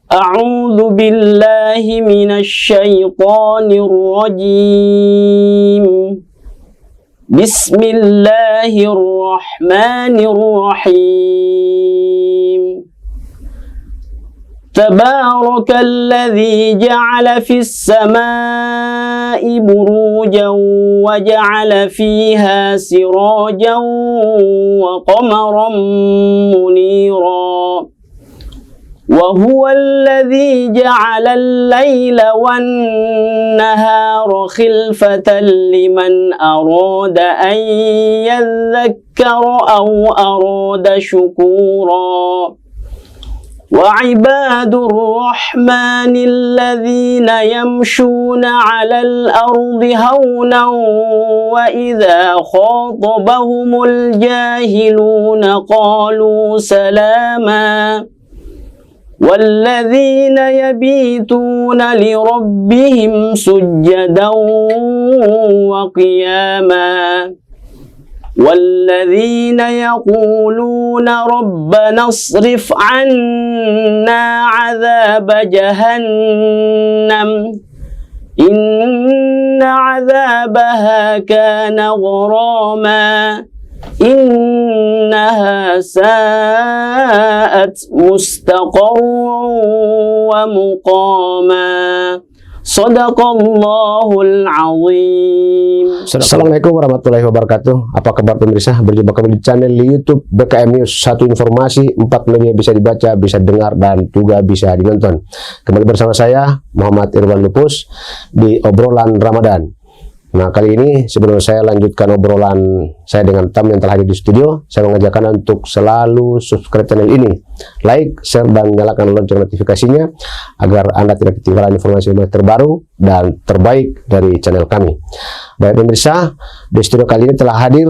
أعوذ بالله من الشيطان الرجيم. بسم الله الرحمن الرحيم. تبارك الذي جعل في السماء بروجا وجعل فيها سراجا وقمرا منيرا وهو الذي جعل الليل والنهار خلفة لمن أراد أن يذكر أو أراد شكورا وعباد الرحمن الذين يمشون على الأرض هونا وإذا خاطبهم الجاهلون قالوا سلاما والذين يبيتون لربهم سجدا وقياما والذين يقولون ربنا اصرف عنا عذاب جهنم إن عذابها كان غراما إنها ساءت مستقرا ومقاما. Sadaqallahul azim. Assalamualaikum warahmatullahi wabarakatuh. Apa kabar pemirsa? Berjumpa kembali di channel YouTube BKM News. Satu informasi, 4 media bisa dibaca, bisa dengar, dan juga bisa dinonton. Kembali bersama saya Muhammad Irwan Lupus di obrolan Ramadan. Nah, kali ini sebelum saya lanjutkan obrolan saya dengan tamu yang telah hadir di studio, saya mengajak Anda untuk selalu subscribe channel ini, like, share, dan nyalakan lonceng notifikasinya agar Anda tidak ketinggalan informasi terbaru dan terbaik dari channel kami. Baik pemirsa, di studio kali ini telah hadir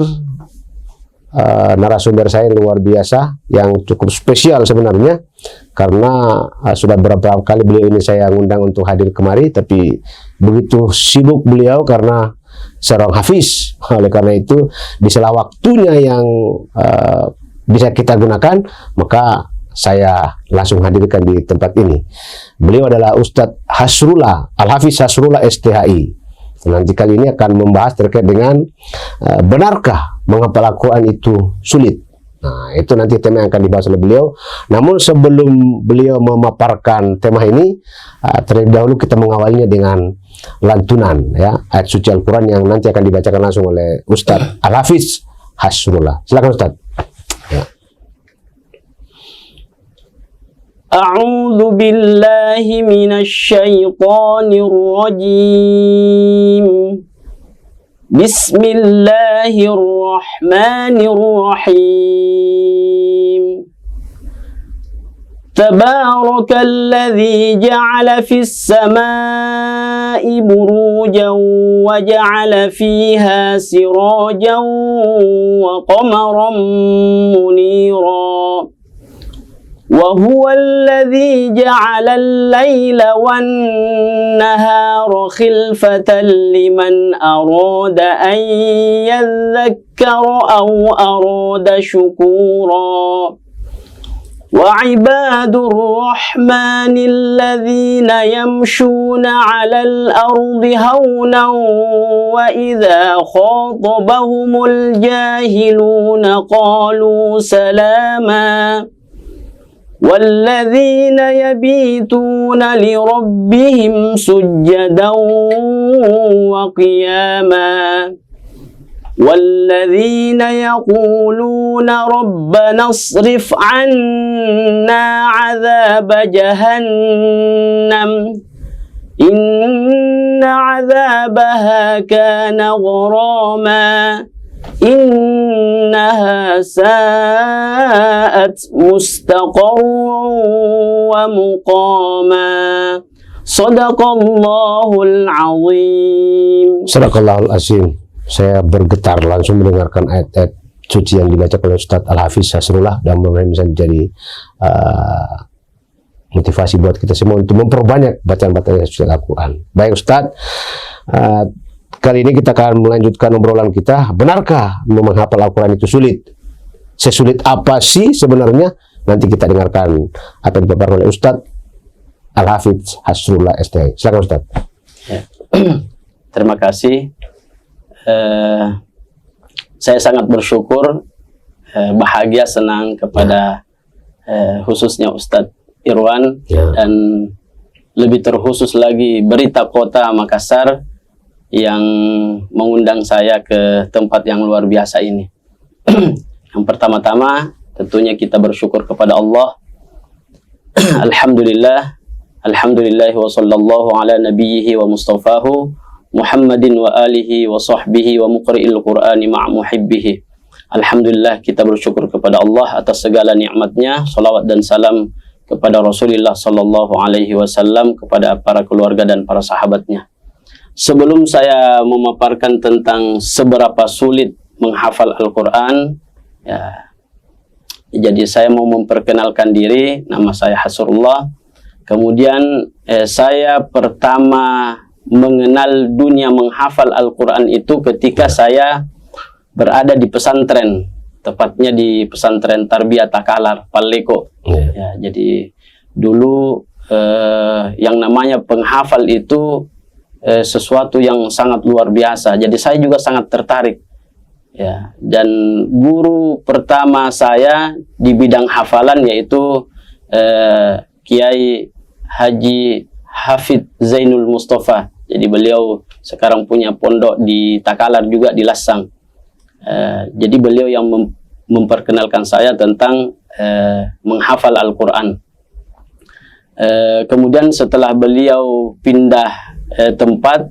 narasumber saya luar biasa yang cukup spesial sebenarnya, karena sudah beberapa kali beliau ini saya undang untuk hadir kemari, tapi begitu sibuk beliau karena seorang hafiz. Oleh karena itu di sela waktunya yang bisa kita gunakan, maka saya langsung hadirkan di tempat ini. Beliau adalah Ustadz Hasrullah, Al-Hafiz Hasrullah STHI. Nanti kali ini akan membahas terkait dengan benarkah menghafal Al-Quran itu sulit. Nah, itu nanti tema yang akan dibahas oleh beliau. Namun sebelum beliau memaparkan tema ini, terlebih dahulu kita mengawalinya dengan lantunan ya, ayat suci Al-Quran yang nanti akan dibacakan langsung oleh Ustadz Al-Hafiz Hasrullah. Silakan Ustadz. Ya. A'udzu billahi minasy syaithanir rajim. Bismillahirrahmanirrahim. Tabarakalladzi ja'ala fis samaa'i burujan wa ja'ala fiha sirajan wa qamaran munira. وهو الذي جعل الليل والنهار خلفة لمن أراد أن يذكر أو أراد شكورا وعباد الرحمن الذين يمشون على الأرض هونا وإذا خاطبهم الجاهلون قالوا سلاما والذين يبيتون لربهم سجدا وقياما والذين يقولون ربنا اصرف عنا عذاب جهنم إن عذابها كان غراما إنها ساءت مستقرا ومقاما. Sadaqallahul azim. Sadaqallahul azim. Saya bergetar langsung mendengarkan ayat-ayat suci yang dibaca oleh Ustadz Al-Hafiz Hasrullah, dan mudah-mudahan bisa menjadi motivasi buat kita semua untuk memperbanyak bacaan-bacaan suci Al-Quran. Baik Ustadz, kali ini kita akan melanjutkan obrolan kita. Benarkah menghafal Al-Quran itu sulit? Sesulit apa sih sebenarnya? Nanti kita dengarkan apa yang dipaparkan oleh Ustadz Al-Hafidz Hasrullah STI. Silakan Ustaz. Ya. Terima kasih. Saya sangat bersyukur, bahagia, senang kepada khususnya Ustadz Irwan, dan lebih terkhusus lagi Berita Kota Makassar yang mengundang saya ke tempat yang luar biasa ini. Yang pertama-tama tentunya kita bersyukur kepada Allah. Alhamdulillah, alhamdulillah wa sallallahu ala nabiyhi wa mustafahu Muhammadin wa alihi wa sahbihi wa muqri'il Qur'ani ma'a muhibbihi. Alhamdulillah, kita bersyukur kepada Allah atas segala nikmatnya. Salawat dan salam kepada Rasulullah sallallahu alaihi wasallam, kepada para keluarga dan para sahabatnya. Sebelum saya memaparkan tentang seberapa sulit menghafal Al-Quran, ya, jadi saya mau memperkenalkan diri. Nama saya Hasrullah. Kemudian saya pertama mengenal dunia menghafal Al-Quran itu ketika saya berada di pesantren, tepatnya di pesantren Tarbiyah Takalar, Paleko. Ya, jadi dulu yang namanya penghafal itu sesuatu yang sangat luar biasa. Jadi saya juga sangat tertarik. Ya, dan guru pertama saya di bidang hafalan yaitu Kiai Haji Hafidz Zainul Mustafa. Jadi beliau sekarang punya pondok di Takalar juga, di Lasang. Jadi beliau yang memperkenalkan saya tentang menghafal Al-Quran. Kemudian setelah beliau pindah tempat,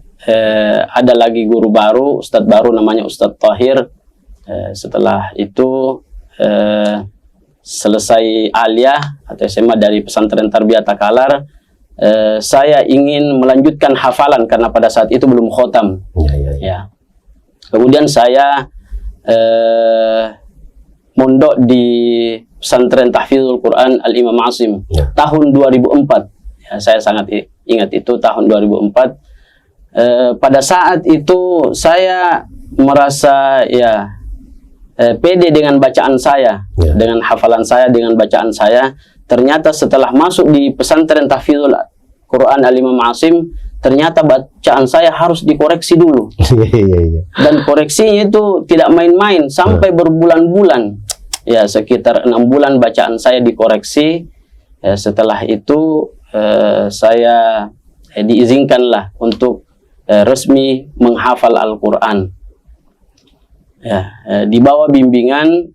ada lagi guru baru, Ustadz baru namanya Ustadz Tahir. Setelah itu selesai aliyah atau SMA dari pesantren Tarbiyah Takalar, saya ingin melanjutkan hafalan karena pada saat itu belum khotam. Ya. Kemudian saya mondok di pesantren Tahfidzul Quran Al-Imam Asim tahun 2004. Ya, saya sangat ingat itu tahun 2004. Pada saat itu saya merasa pede dengan bacaan saya, dengan hafalan saya, dengan bacaan saya. Ternyata setelah masuk di pesantren Tahfidzul Quran Al-Imam Asim, ternyata bacaan saya harus dikoreksi dulu. Dan koreksinya itu tidak main-main, sampai berbulan-bulan. Ya, sekitar 6 bulan bacaan saya dikoreksi. Setelah itu saya diizinkanlah untuk resmi menghafal Al-Quran. Ya, di bawah bimbingan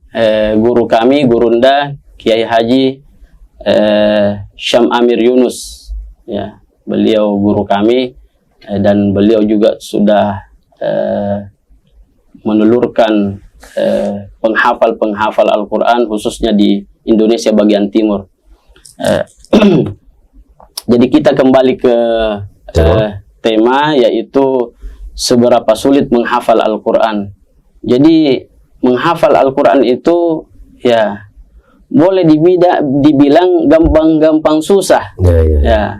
guru kami, Gurunda Kiai Haji Syam Amir Yunus. Ya, beliau guru kami, dan beliau juga sudah menelurkan penghafal Al-Quran khususnya di Indonesia bagian timur. Jadi kita kembali ke tema, yaitu seberapa sulit menghafal Al-Quran. Jadi menghafal Al-Quran itu ya boleh dibilang gampang-gampang susah. Ya.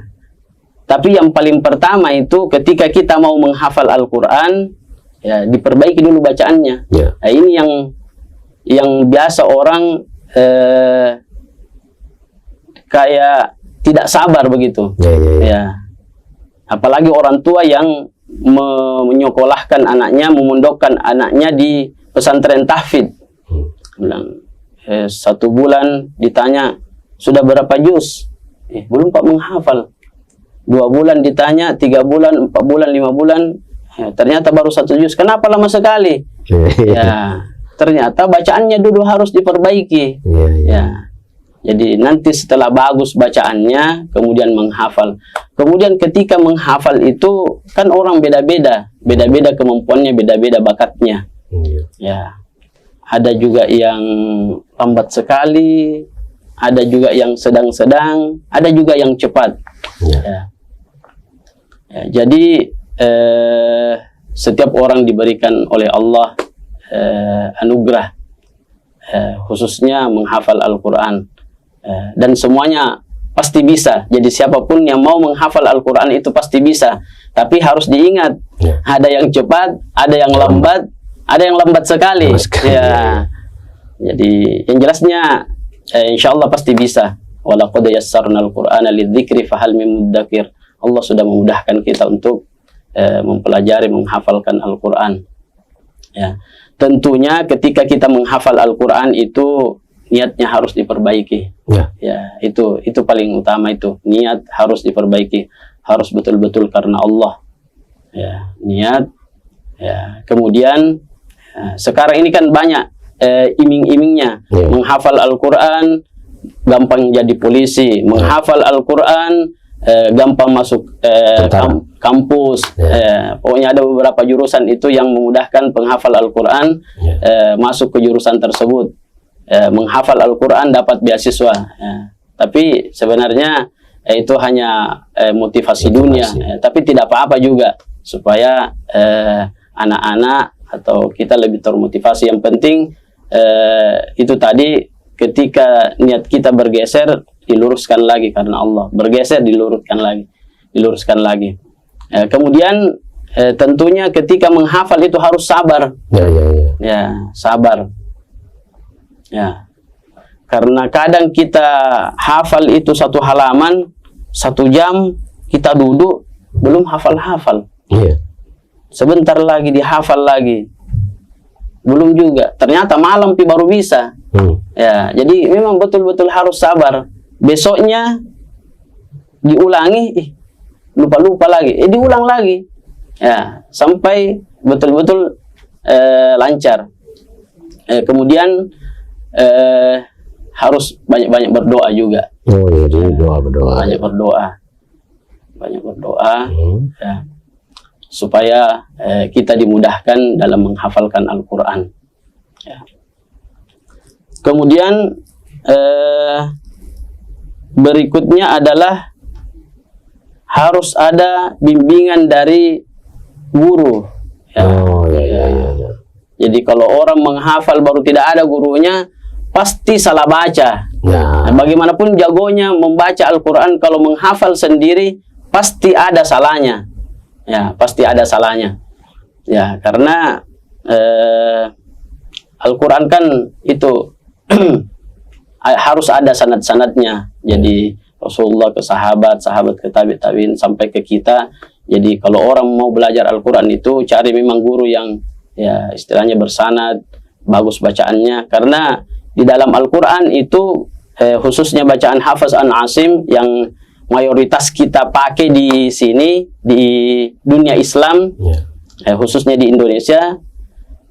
Tapi yang paling pertama itu ketika kita mau menghafal Al-Quran, ya diperbaiki dulu bacaannya. Nah, ini yang biasa orang kayak tidak sabar begitu. Ya. Apalagi orang tua yang menyekolahkan anaknya, memondokkan anaknya di pesantren tahfidz. Bilang 1 bulan ditanya sudah berapa juz? Belum Pak menghafal. 2 bulan ditanya, 3 bulan, 4 bulan, 5 bulan, ternyata baru 1 juz. Kenapa lama sekali? Ya, ternyata bacaannya dulu harus diperbaiki. Ya. Jadi nanti setelah bagus bacaannya, kemudian menghafal. Kemudian ketika menghafal itu kan orang beda-beda, beda-beda kemampuannya, beda-beda bakatnya. Ya. Ada juga yang lambat sekali, ada juga yang sedang-sedang, ada juga yang cepat. Ya. Ya, jadi setiap orang diberikan oleh Allah anugerah, khususnya menghafal Al-Quran, dan semuanya pasti bisa. Jadi siapapun yang mau menghafal Al-Quran itu pasti bisa. Tapi harus diingat, ada yang cepat, ada yang lambat, ada yang lambat sekali. Ya. Jadi yang jelasnya insya Allah pasti bisa. walaqad yassarnal Qur'ana lidzikri fahal min mudzakir. Allah sudah memudahkan kita untuk mempelajari, menghafalkan Al-Qur'an. Ya. Tentunya ketika kita menghafal Al-Qur'an itu niatnya harus diperbaiki. Ya, itu paling utama itu. Niat harus diperbaiki, harus betul-betul karena Allah. Ya, niat. Ya, kemudian sekarang ini kan banyak iming-imingnya. Menghafal Al-Qur'an gampang jadi polisi, menghafal Al-Qur'an gampang masuk kampus. Pokoknya ada beberapa jurusan itu yang memudahkan penghafal Al-Qur'an masuk ke jurusan tersebut. Menghafal Al-Quran dapat beasiswa. Tapi sebenarnya itu hanya motivasi dunia. Tapi tidak apa-apa juga, supaya anak-anak atau kita lebih termotivasi. Yang penting itu tadi, ketika niat kita bergeser, diluruskan lagi karena Allah. Bergeser, diluruskan lagi. Kemudian tentunya ketika menghafal itu harus sabar. Ya, sabar. Ya, karena kadang kita hafal itu satu halaman, 1 jam kita duduk belum hafal-hafal. Sebentar lagi dihafal lagi, belum juga. Ternyata malam baru bisa. Ya, jadi memang betul-betul harus sabar. Besoknya diulangi, lupa-lupa lagi, diulang lagi. Ya, sampai betul-betul lancar. Kemudian harus banyak-banyak berdoa juga. Berdoa. Banyak berdoa. Ya, supaya kita dimudahkan dalam menghafalkan Al-Quran. Ya. Kemudian berikutnya adalah harus ada bimbingan dari guru. Jadi kalau orang menghafal baru tidak ada gurunya, pasti salah baca. Nah, bagaimanapun jagonya membaca Al-Quran, kalau menghafal sendiri pasti ada salahnya. Ya, pasti ada salahnya. Ya, karena Al-Quran kan itu harus ada sanad-sanadnya. Jadi Rasulullah ke sahabat, sahabat ke tabi'in sampai ke kita. Jadi kalau orang mau belajar Al-Quran itu cari memang guru yang ya istilahnya bersanad, bagus bacaannya. Karena di dalam Al-Quran itu khususnya bacaan Hafs an Asim yang mayoritas kita pakai di sini di dunia Islam, khususnya di Indonesia,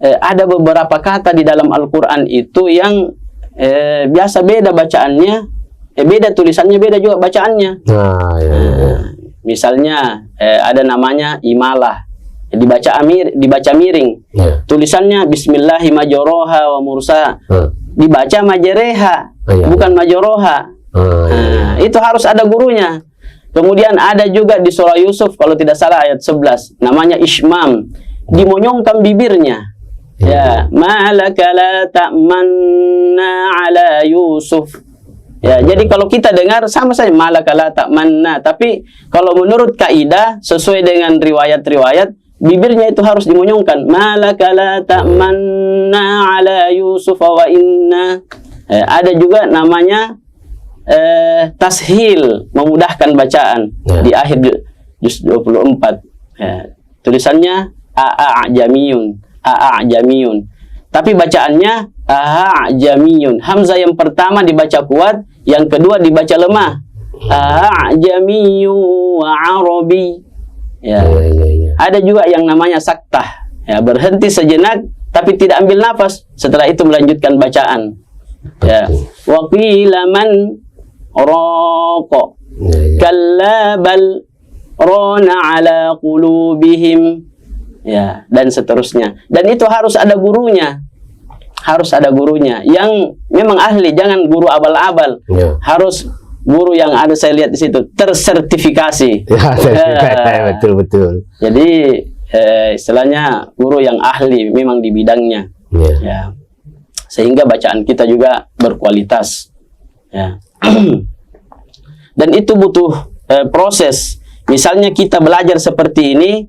ada beberapa kata di dalam Al-Quran itu yang biasa beda bacaannya, beda tulisannya, beda juga bacaannya. Misalnya ada namanya imalah, dibaca miring. Tulisannya Bismillahi majoroha wa mursa, dibaca majereha, bukan majoroha. Itu harus ada gurunya. Kemudian ada juga di surah Yusuf kalau tidak salah ayat 11, namanya ismam, dimonyongkan bibirnya. Ya, malaka la ta'manna ala Yusuf. Ya, jadi kalau kita dengar sama saja malaka la ta'manna, tapi kalau menurut kaidah sesuai dengan riwayat-riwayat, bibirnya itu harus dimonyongkan. Malaka la ta'manna ala Yusuf wa inna. Ada juga namanya tashil, memudahkan bacaan di akhir juz 24. Tulisannya a'jamiyun, tapi bacaannya a'jamiyun. Hamzah yang pertama dibaca kuat, yang kedua dibaca lemah. A'jamiyun wa arabi. Ada juga yang namanya saktah, berhenti sejenak tapi tidak ambil nafas, setelah itu melanjutkan bacaan. Wa qila man raqa kalla bal rana ala qulubihim, dan seterusnya. Dan itu harus ada gurunya, yang memang ahli, jangan guru abal-abal. Harus guru yang ada, saya lihat di situ tersertifikasi. Betul. Jadi istilahnya guru yang ahli memang di bidangnya. Sehingga bacaan kita juga berkualitas. Dan itu butuh proses. Misalnya kita belajar seperti ini,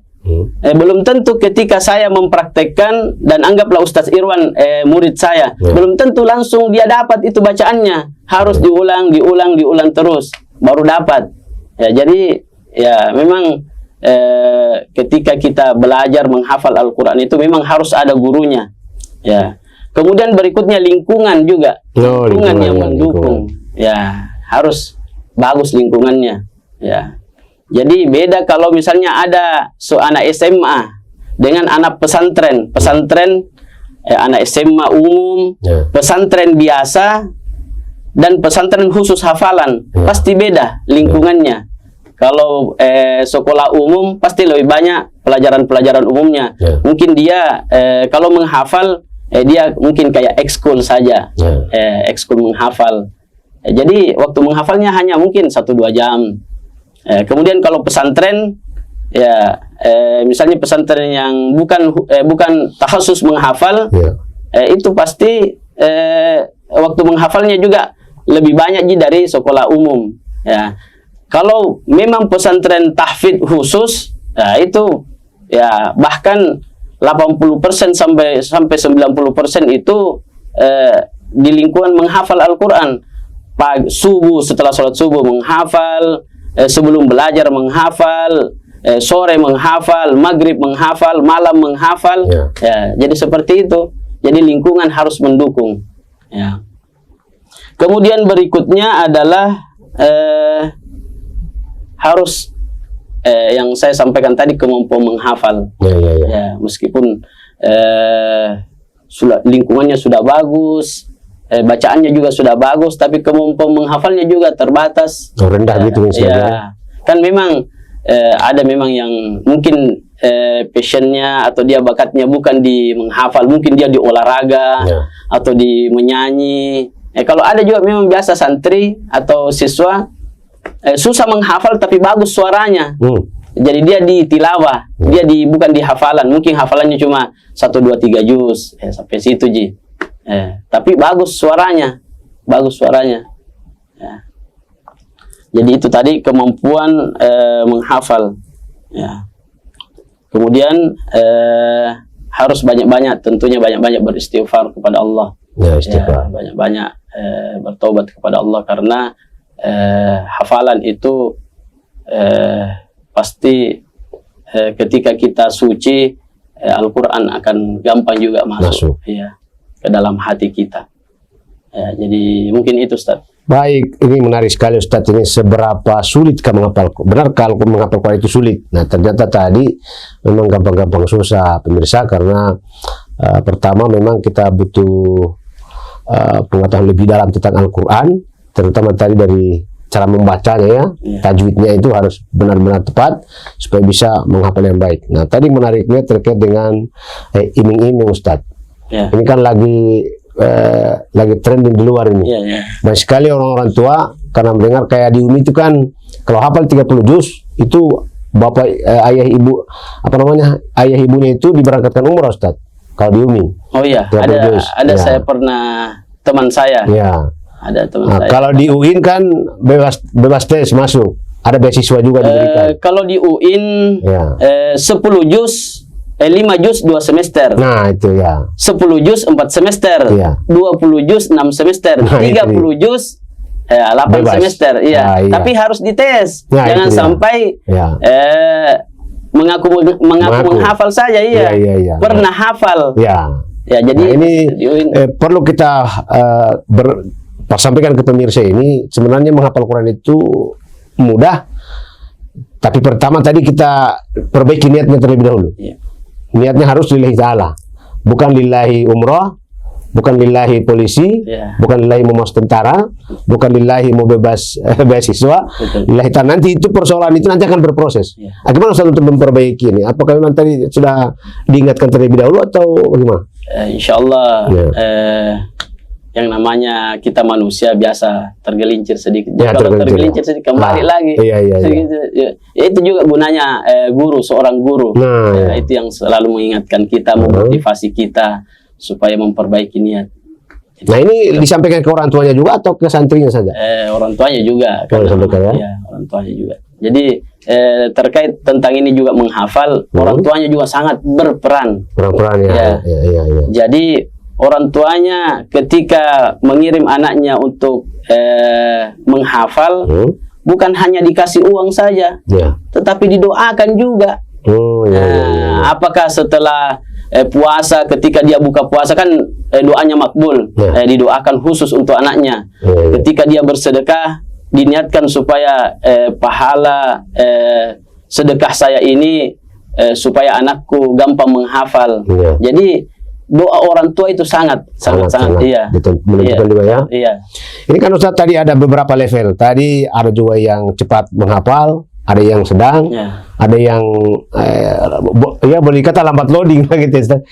Belum tentu ketika saya mempraktekkan dan anggaplah Ustadz Irwan murid saya, belum tentu langsung dia dapat itu bacaannya. Harus diulang terus baru dapat. Ya, jadi ya memang ketika kita belajar menghafal Al-Quran itu memang harus ada gurunya. Ya. Kemudian berikutnya lingkungan juga, lingkungan yang mendukung. Ya, harus bagus lingkungannya. Ya. Jadi beda kalau misalnya ada anak SMA dengan anak pesantren, anak SMA umum, pesantren biasa dan pesantren khusus hafalan, pasti beda lingkungannya. Kalau sekolah umum pasti lebih banyak pelajaran-pelajaran umumnya. Mungkin dia kalau menghafal dia mungkin kayak ekskul saja, ekskul menghafal. Jadi waktu menghafalnya hanya mungkin 1-2 jam. Kemudian kalau pesantren, ya misalnya pesantren yang bukan takhasus menghafal, itu pasti waktu menghafalnya juga lebih banyak dari sekolah umum. Ya, kalau memang pesantren tahfidz khusus, ya itu ya bahkan 80% sampai 90% itu di lingkungan menghafal Al-Quran. Subuh, setelah sholat subuh menghafal, sebelum belajar menghafal, sore menghafal, maghrib menghafal, malam menghafal. Ya, jadi seperti itu. Jadi lingkungan harus mendukung. Ya. Kemudian berikutnya adalah harus yang saya sampaikan tadi, kemampuan menghafal. Ya, meskipun lingkungannya sudah bagus, bacaannya juga sudah bagus, tapi kemampuan menghafalnya juga terbatas, rendah gitu misalnya. Ya, kan memang ada memang yang mungkin passionnya atau dia bakatnya bukan di menghafal, mungkin dia di olahraga atau di menyanyi. Kalau ada juga memang biasa santri atau siswa susah menghafal tapi bagus suaranya. Jadi dia di tilawah, dia bukan di hafalan, mungkin hafalannya cuma 1, 2, 3 juz, sampai situ ji. Tapi bagus suaranya, ya. Jadi itu tadi kemampuan menghafal. Ya. Kemudian harus banyak-banyak, tentunya banyak-banyak beristighfar kepada Allah. Ya, banyak-banyak bertobat kepada Allah, karena hafalan itu pasti ketika kita suci, Al-Quran akan gampang juga masuk. Ya, ke dalam hati kita. Ya, jadi mungkin itu, Ustaz. Baik, ini menarik sekali, Ustaz. Ini seberapa sulit menghafal? Benar kalau menghafal Quran itu sulit? Nah, ternyata tadi memang gampang-gampang susah, pemirsa, karena pertama memang kita butuh pengetahuan lebih dalam tentang Al-Quran, terutama tadi dari cara membacanya, tajwidnya itu harus benar-benar tepat supaya bisa menghafal yang baik. Nah, tadi menariknya terkait dengan iming-iming, Ustaz. Ini kan lagi trending di luar ini. Banyak sekali orang-orang tua karena mendengar kayak di UMI itu kan kalau hafal 30 juz itu bapak ayah ibu ayah ibunya itu diberangkatkan umrah, Ustaz. Kalau di UMI. Oh iya, ada saya pernah, teman saya. Ada teman saya. Kalau di UIN kan bebas tes masuk. Ada beasiswa juga diberikan. Kalau di UIN 10 juz 5 juz 2 semester. Nah, itu ya. 10 juz 4 semester. 20 juz 6 semester. 30 juz 8 semester. Tapi harus dites. Jangan sampai mengaku menghafal saja. Pernah hafal. Ya, jadi ini perlu kita sampaikan ke pemirsa ini. Sebenarnya menghafal Quran itu mudah. Tapi pertama tadi kita perbaiki niatnya terlebih dahulu. Niatnya harus lillahi ta'ala, bukan lillahi umroh, bukan lillahi polisi, bukan lillahi mau masuk tentara, bukan lillahi mau bebas beasiswa, lillahi ta'ala. Nanti itu persoalan itu nanti akan berproses. Bagaimana Ustaz untuk memperbaiki ini? Apakah memang tadi sudah diingatkan terlebih dahulu atau bagaimana? Insya Allah yang namanya kita manusia biasa tergelincir sedikit. Kalau tergelincir sedikit kembali lagi. Itu juga gunanya guru, seorang guru. Itu yang selalu mengingatkan kita, memotivasi kita supaya memperbaiki niat. Nah, ini disampaikan ke orang tuanya juga atau ke santrinya saja? Orang tuanya juga. Orang tuanya juga. Jadi terkait tentang ini juga menghafal, orang tuanya juga sangat berperan. Berperan ya. Ya. Jadi orang tuanya ketika mengirim anaknya untuk menghafal, bukan hanya dikasih uang saja, tetapi didoakan juga. Apakah setelah puasa, ketika dia buka puasa kan doanya makbul, didoakan khusus untuk anaknya. Ketika dia bersedekah, diniatkan supaya pahala sedekah saya ini supaya anakku gampang menghafal. Jadi doa orang tua itu sangat iya. Menentukan juga ya. Iya. Ini kan Ustaz tadi ada beberapa level. Tadi ada juga yang cepat menghafal, ada yang sedang, ada yang ya boleh dikata lambat loading gitu Ustaz.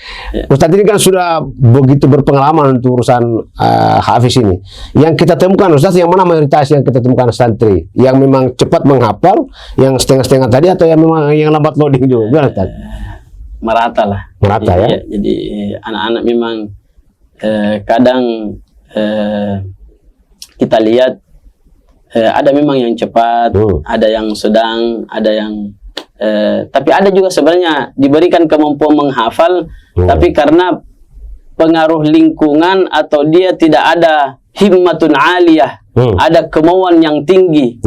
Ustaz ini kan sudah begitu berpengalaman untuk urusan hafiz ini. Yang kita temukan Ustaz, yang mana mayoritas yang kita temukan santri yang memang cepat menghafal, yang setengah-setengah tadi, atau yang memang yang lambat loading juga? Gimana Ustaz? Merata lah. Merata ya. Jadi anak-anak memang kadang kita lihat ada memang yang cepat, ada yang sedang, ada yang tapi ada juga sebenarnya diberikan kemampuan menghafal, tapi karena pengaruh lingkungan atau dia tidak ada himmatun aliyah, ada kemauan yang tinggi,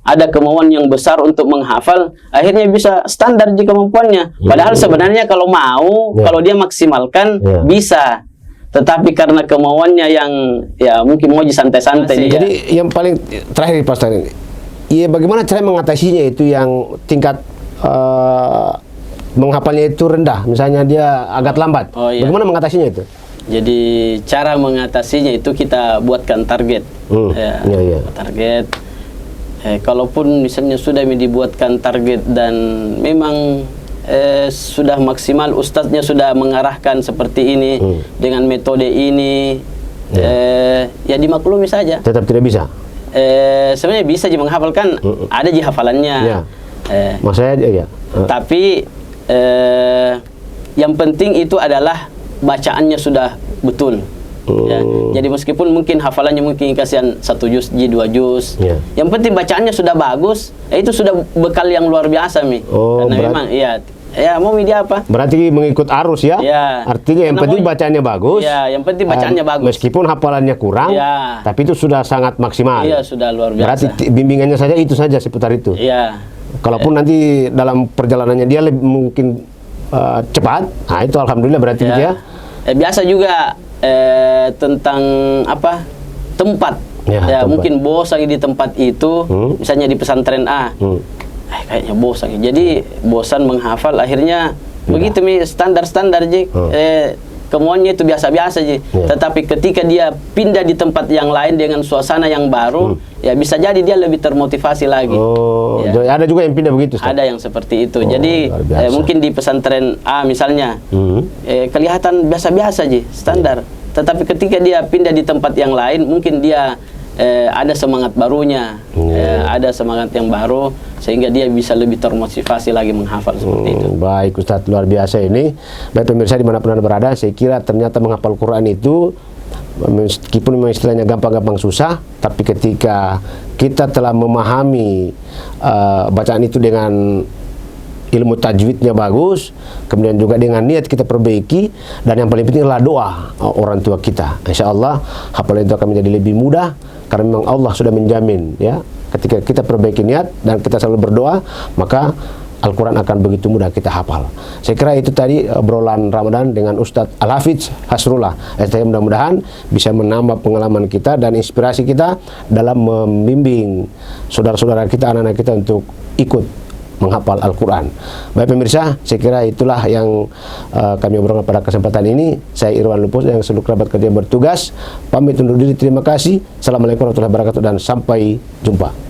ada kemauan yang besar untuk menghafal, akhirnya bisa standar di kemampuannya. Padahal sebenarnya kalau mau, kalau dia maksimalkan bisa. Tetapi karena kemauannya yang ya mungkin mau santai-santai. Jadi yang paling terakhir Pak Ustaz ini, ya bagaimana cara mengatasinya itu yang tingkat menghafalnya itu rendah, misalnya dia agak lambat. Bagaimana mengatasinya itu? Jadi cara mengatasinya itu kita buatkan target. Target. Kalaupun misalnya sudah dibuatkan target dan memang sudah maksimal, ustadznya sudah mengarahkan seperti ini, dengan metode ini, ya dimaklumi saja. Tetap tidak bisa? Sebenarnya bisa aja menghafalkan, ada di hafalannya. Maksudnya tapi yang penting itu adalah bacaannya sudah betul. Jadi meskipun mungkin hafalannya mungkin kasihan 1 juz, 2 juz, yang penting bacaannya sudah bagus, itu sudah bekal yang luar biasa karena memang mau media apa? Berarti mengikut arus ya? Artinya yang penting bacaannya bagus. Yang penting bacaannya bagus. Meskipun hafalannya kurang, tapi itu sudah sangat maksimal. Sudah luar biasa. Berarti bimbingannya saja itu saja seputar itu. Kalaupun nanti dalam perjalanannya dia lebih mungkin cepat, itu alhamdulillah berarti gitu ya. Biasa juga tentang apa? Tempat. Tempat. Mungkin bosan di tempat itu, misalnya di pesantren A. Kayaknya bosan. Jadi bosan menghafal, akhirnya begitu standar-standar kemauannya itu biasa-biasa Tetapi ketika dia pindah di tempat yang lain dengan suasana yang baru, ya bisa jadi dia lebih termotivasi lagi. Ada juga yang pindah begitu Ustaz? Ada yang seperti itu. Jadi mungkin di pesantren A misalnya kelihatan biasa-biasa standar. Tetapi ketika dia pindah di tempat yang lain, mungkin dia ada semangat barunya, ada semangat yang baru, sehingga dia bisa lebih termotivasi lagi menghafal seperti itu. Baik Ustadz, luar biasa ini. Baik pemirsa dimanapun Anda berada, saya kira ternyata menghafal Quran itu meskipun memang istilahnya gampang-gampang susah, tapi ketika kita telah memahami bacaan itu dengan ilmu tajwidnya bagus, kemudian juga dengan niat kita perbaiki, dan yang paling penting adalah doa orang tua kita. Insya Allah hafalan itu akan menjadi lebih mudah, karena memang Allah sudah menjamin ya, ketika kita perbaiki niat dan kita selalu berdoa, maka Al-Quran akan begitu mudah kita hafal. Saya kira itu tadi obrolan Ramadan dengan Ustadz Al-Hafidz Hasrullah. Saya mudah-mudahan bisa menambah pengalaman kita dan inspirasi kita dalam membimbing saudara-saudara kita, anak-anak kita untuk ikut menghafal Al-Quran. Baik pemirsa, saya kira itulah yang kami obrolkan pada kesempatan ini. Saya Irwan Lupus yang seluruh kerabat kerja bertugas pamit undur diri. Terima kasih. Assalamualaikum warahmatullahi wabarakatuh dan sampai jumpa.